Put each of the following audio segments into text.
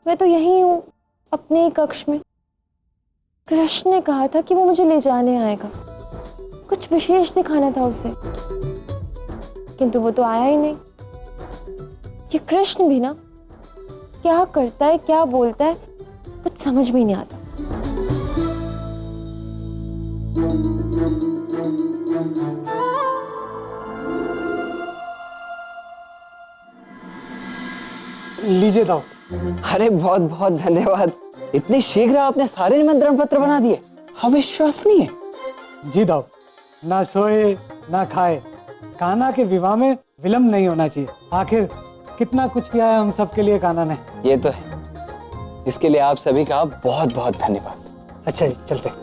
मैं तो यहीं हूँ अपने ही कक्ष में। कृष्ण ने कहा था कि वो मुझे ले जाने आएगा, कुछ विशेष दिखाना था उसे, किंतु वो तो आया ही नहीं। ये कृष्ण भी ना क्या करता है क्या बोलता है कुछ समझ में नहीं आता। लीजिए दाऊ। अरे बहुत बहुत धन्यवाद। इतनी शीघ्र आपने सारे निमंत्रण पत्र बना दिए, अविश्वसनीय। जी दाऊ, ना सोए ना खाए, कान्हा के विवाह में विलंब नहीं होना चाहिए। आखिर कितना कुछ किया है हम सबके लिए कान्हा ने। ये तो है, इसके लिए आप सभी का बहुत बहुत धन्यवाद। अच्छा जी, चलते।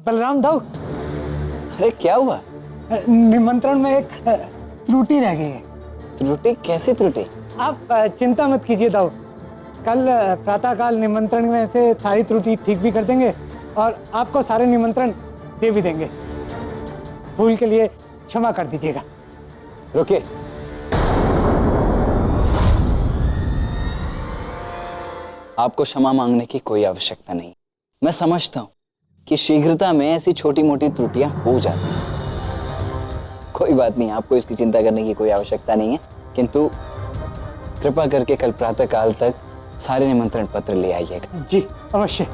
बलराम दाऊ, अरे क्या हुआ? निमंत्रण में एक त्रुटि रह गई है। त्रुटि? कैसी त्रुटि? आप चिंता मत कीजिए दाऊ, कल प्रातःकाल निमंत्रण में से सारी त्रुटि ठीक भी कर देंगे और आपको सारे निमंत्रण दे भी देंगे। भूल के लिए क्षमा कर दीजिएगा। रुकिए, आपको क्षमा मांगने की कोई आवश्यकता नहीं। मैं समझता हूं कि शीघ्रता में ऐसी छोटी मोटी त्रुटियां हो जाती हैं। कोई बात नहीं, आपको इसकी चिंता करने की कोई आवश्यकता नहीं है, किंतु कृपा करके कल प्रातः काल तक सारे निमंत्रण पत्र ले आइएगा। जी अवश्य।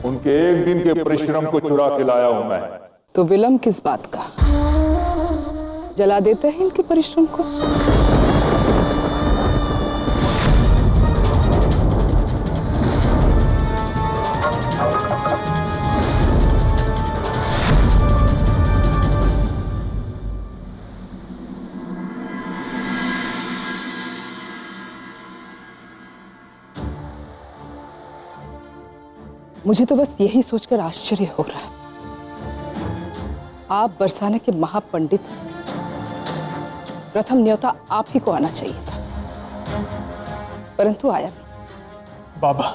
उनके एक दिन के परिश्रम को चुरा के लाया हूं मैं। तो विलंब किस बात का? जला देते हैं इनके परिश्रम को। मुझे तो बस यही सोचकर आश्चर्य हो रहा है, आप बरसाने के महापंडित, प्रथम न्योता आप ही को आना चाहिए था, परंतु आया नहीं। बाबा,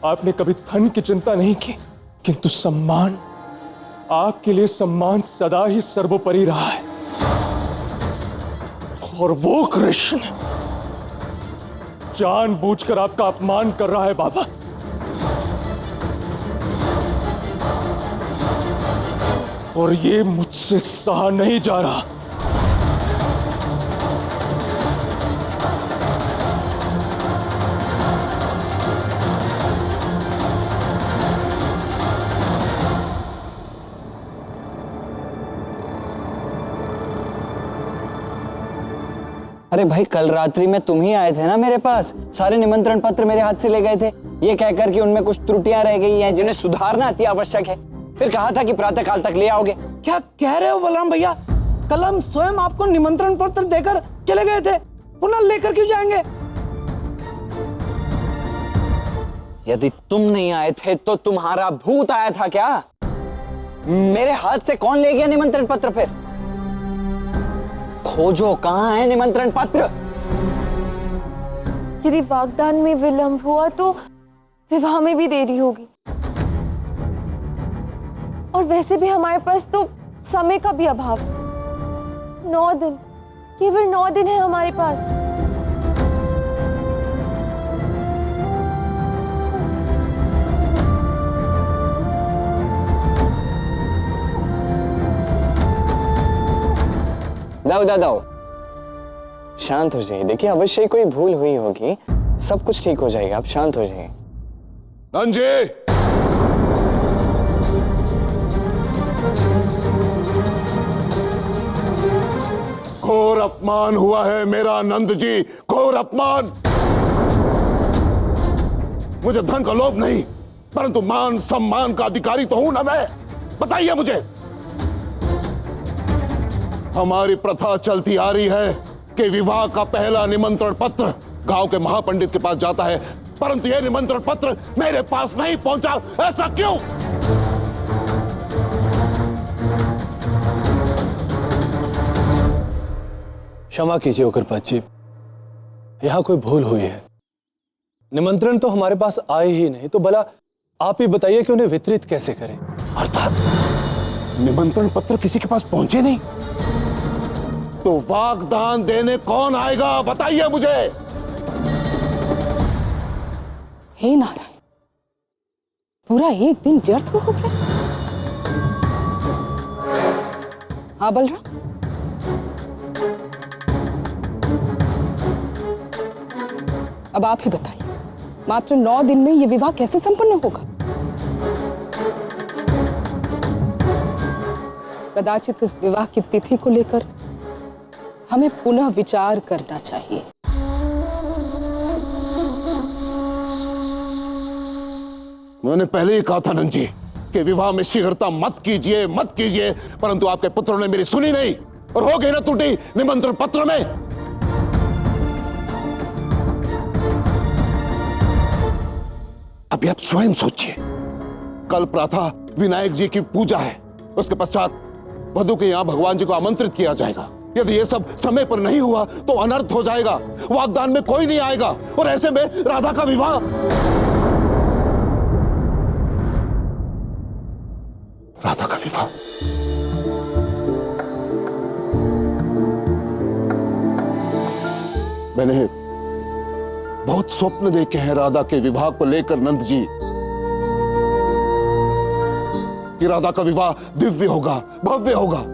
आपने कभी धन की चिंता नहीं की, किंतु सम्मान, आपके लिए सम्मान सदा ही सर्वोपरि रहा है। और वो कृष्ण जानबूझकर आपका अपमान कर रहा है बाबा। और ये मुझसे सहा नहीं जा रहा। अरे भाई, कल रात्रि में तुम ही आए थे ना मेरे पास, सारे निमंत्रण पत्र मेरे हाथ से ले गए थे, ये कहकर कि उनमें कुछ त्रुटियां रह गई हैं जिन्हें सुधारना अति आवश्यक है। फिर कहा था कि प्रातःकाल तक ले आओगे। क्या कह रहे हो बलराम भैया? कल हम स्वयं आपको निमंत्रण पत्र देकर चले गए थे, पुनः लेकर क्यों जाएंगे? यदि तुम नहीं आए थे तो तुम्हारा भूत आया था क्या? मेरे हाथ से कौन ले गया निमंत्रण पत्र? फिर खोजो, कहां है निमंत्रण पत्र? यदि वागदान में विलंब हुआ तो विवाह में भी देरी होगी, और वैसे भी हमारे पास तो समय का भी अभाव। 9 दिन, केवल 9 दिन है हमारे पास। दाऊ, शांत हो जाइए। देखिए, अवश्य ही कोई भूल हुई होगी, सब कुछ ठीक हो जाएगा, आप शांत हो जाइए। नंजी, अपमान हुआ है मेरा नंद जी, घोर अपमान। मुझे धन का लोभ नहीं, परंतु मान सम्मान का अधिकारी तो हूं ना मैं। बताइए मुझे। हमारी प्रथा चलती आ रही है कि विवाह का पहला निमंत्रण पत्र गांव के महापंडित के पास जाता है, परंतु यह निमंत्रण पत्र मेरे पास नहीं पहुंचा। ऐसा क्यों? क्षमा कीजिए उग्रपद जी, यहां कोई भूल हुई है। निमंत्रण तो हमारे पास आए ही नहीं, तो भला आप ही बताइए कि उन्हें वितरित कैसे करें। अर्थात निमंत्रण पत्र किसी के पास पहुंचे नहीं, तो वागदान देने कौन आएगा? बताइए मुझे। हे नारायण, पूरा एक दिन व्यर्थ हो गया। हाँ बलराम, अब आप ही बताइए, मात्र 9 दिन में यह विवाह कैसे संपन्न होगा? कदाचित इस विवाह की तिथि को लेकर हमें पुनः विचार करना चाहिए। मैंने पहले ही कहा था नंद जी कि विवाह में शीघ्रता मत कीजिए, मत कीजिए, परंतु आपके पुत्रों ने मेरी सुनी नहीं और हो गई ना त्रुटि निमंत्रण पत्र में। अभी आप स्वयं सोचिए, कल प्रातः विनायक जी की पूजा है, उसके पश्चात वधु के यहां भगवान जी को आमंत्रित किया जाएगा। यदि ये सब समय पर नहीं हुआ तो अनर्थ हो जाएगा, वागदान में कोई नहीं आएगा, और ऐसे में राधा का विवाह। राधा का विवाह मैंने बहुत स्वप्न देखे हैं राधा के विवाह को लेकर नंद जी, कि राधा का विवाह दिव्य होगा, भव्य होगा।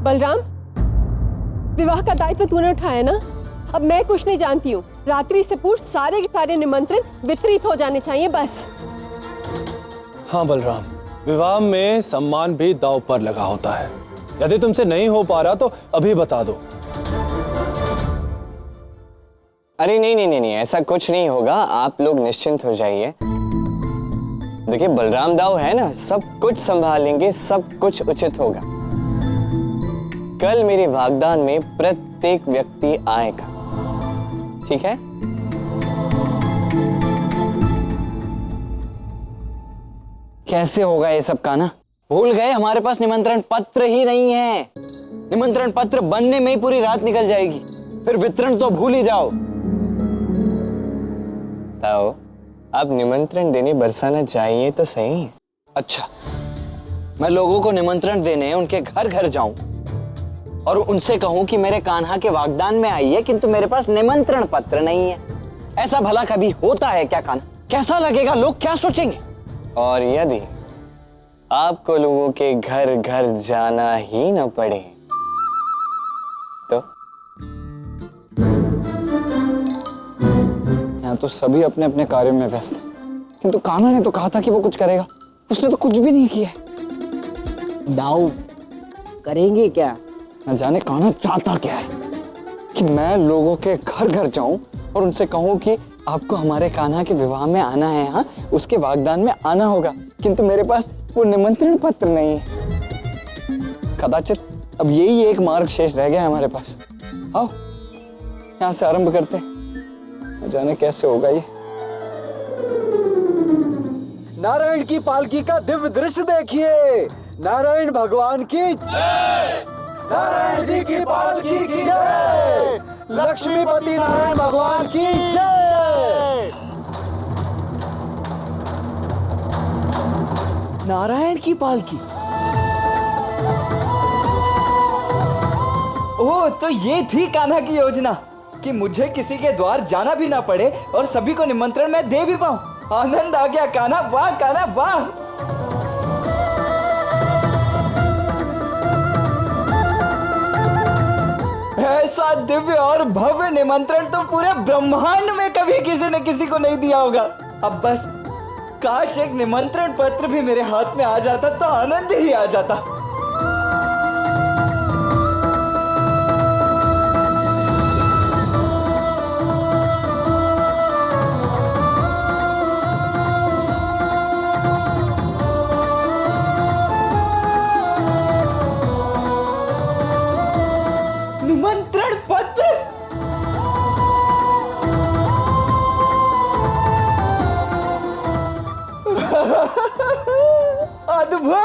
बलराम, विवाह का दायित्व तूने उठाया ना, अब मैं कुछ नहीं जानती हूँ। रात्रि से पूर्व सारे के सारे निमंत्रण वितरित हो जाने चाहिए, बस। हाँ बलराम, विवाह में सम्मान भी दांव पर लगा होता है। यदि तुमसे नहीं हो पा रहा तो अभी बता दो। अरे नहीं नहीं नहीं नहीं, ऐसा कुछ नहीं होगा, आप लोग निश्चिंत हो जाइए। देखिए बलराम दाऊ है ना, सब कुछ संभालेंगे, सब कुछ उचित होगा। कल मेरे वागदान में प्रत्येक व्यक्ति आएगा, ठीक है? कैसे होगा ये सब कान्हा? भूल गए हमारे पास निमंत्रण पत्र ही नहीं है। निमंत्रण पत्र बनने में ही पूरी रात निकल जाएगी, फिर वितरण तो भूल ही जाओ। ताओ, अब निमंत्रण देने बरसाना चाहिए तो सही। अच्छा, मैं लोगों को निमंत्रण देने उनके घर घर जाऊं और उनसे कहूं कि मेरे कान्हा के वागदान में आइए, किंतु मेरे पास निमंत्रण पत्र नहीं है। ऐसा भला कभी होता है क्या कान्हा? कैसा लगेगा? लोग क्या सोचेंगे? और यदि आपको लोगों के घर घर जाना ही न पड़े तो? यहाँ तो सभी अपने अपने कार्यों में व्यस्त हैं, किंतु कान्हा ने तो कहा था कि वो कुछ करेगा, उसने तो कुछ भी नहीं किया। दाऊ करेंगे क्या? न जाने कान्हा चाहता क्या है, कि मैं लोगों के घर घर जाऊं और उनसे कहूं कि आपको हमारे कान्हा के विवाह में आना है, हाँ उसके वागदान में आना होगा, किंतु मेरे पास वो निमंत्रण पत्र नहीं है। कदाचित अब यही एक मार्ग शेष रह गया है हमारे पास। आओ यहाँ से आरंभ करते हैं, न जाने कैसे होगा ये। नारायण की पालकी का दिव्य दृश्य देखिए। नारायण भगवान की जय। नारायण जी की पालकी की जय। लक्ष्मीपति नारायण भगवान की जय। नारायण की पालकी। ओह, तो ये थी कान्हा की योजना कि मुझे किसी के द्वार जाना भी ना पड़े और सभी को निमंत्रण मैं दे भी पाऊं। आनंद आ गया कान्हा, वाह कान्हा वाह। ऐसा दिव्य और भव्य निमंत्रण तो पूरे ब्रह्मांड में कभी किसी ने किसी को नहीं दिया होगा। अब बस काश एक निमंत्रण पत्र भी मेरे हाथ में आ जाता तो आनंद ही आ जाता। निमंत्रण पत्र अद्भुत।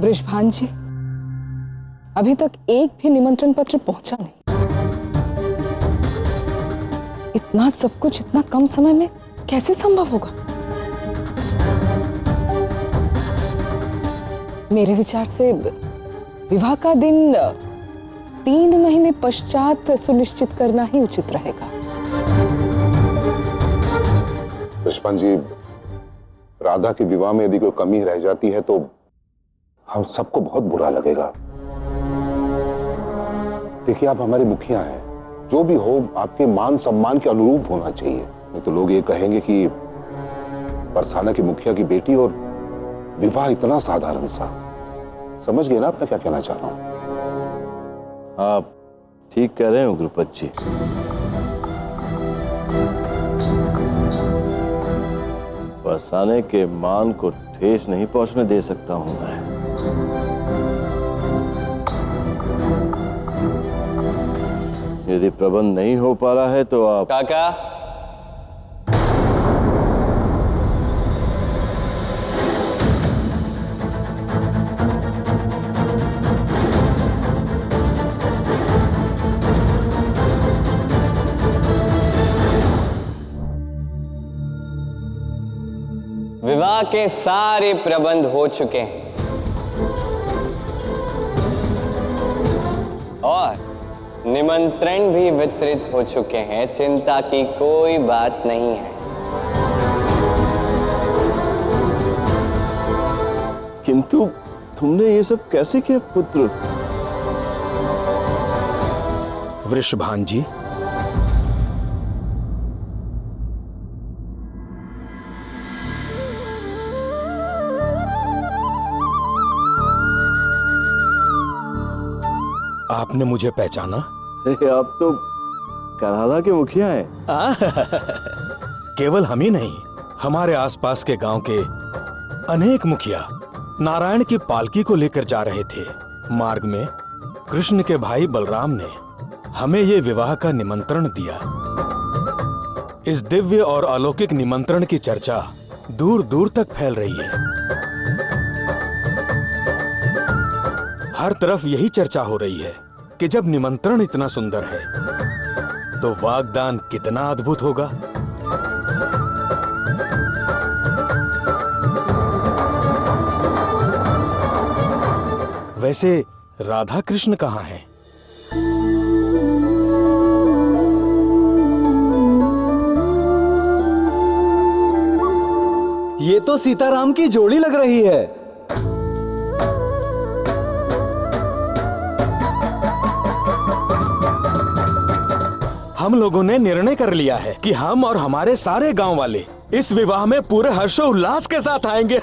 वृषभान जी, अभी तक एक भी निमंत्रण पत्र पहुंचा नहीं। इतना सब कुछ इतना कम समय में कैसे संभव होगा? मेरे विचार से विवाह का दिन 3 महीने पश्चात सुनिश्चित करना ही उचित रहेगा। पुष्पन जी, राधा के विवाह में यदि कोई कमी रह जाती है तो हम सबको बहुत बुरा लगेगा। देखिए, आप हमारे मुखिया हैं, जो भी हो आपके मान सम्मान के अनुरूप होना चाहिए। नहीं तो लोग ये कहेंगे कि बरसाना की मुखिया की बेटी और विवाह इतना साधारण सा। समझ गए ना आप मैं क्या कहना चाह रहा हूं? आप ठीक कह रहे हो गुरुपत जी। बरसाने के मान को ठेस नहीं पहुंचने दे सकता हूं मैं। यदि प्रबंध नहीं हो पा रहा है तो आप काका, विवाह के सारे प्रबंध हो चुके हैं और निमंत्रण भी वितरित हो चुके हैं। चिंता की कोई बात नहीं है। किंतु तुमने ये सब कैसे किया पुत्र? वृषभान जी, आपने मुझे पहचाना? आप तो कराला के मुखिया हैं। केवल हम ही नहीं, हमारे आसपास के गांव के अनेक मुखिया नारायण की पालकी को लेकर जा रहे थे। मार्ग में कृष्ण के भाई बलराम ने हमें ये विवाह का निमंत्रण दिया। इस दिव्य और अलौकिक निमंत्रण की चर्चा दूर दूर तक फैल रही है। हर तरफ यही चर्चा हो रही है कि जब निमंत्रण इतना सुंदर है तो वाग्दान कितना अद्भुत होगा। वैसे राधा कृष्ण कहाँ हैं? ये तो सीताराम की जोड़ी लग रही है। हम लोगों ने निर्णय कर लिया है कि हम और हमारे सारे गांव वाले इस विवाह में पूरे हर्षोल्लास के साथ आएंगे।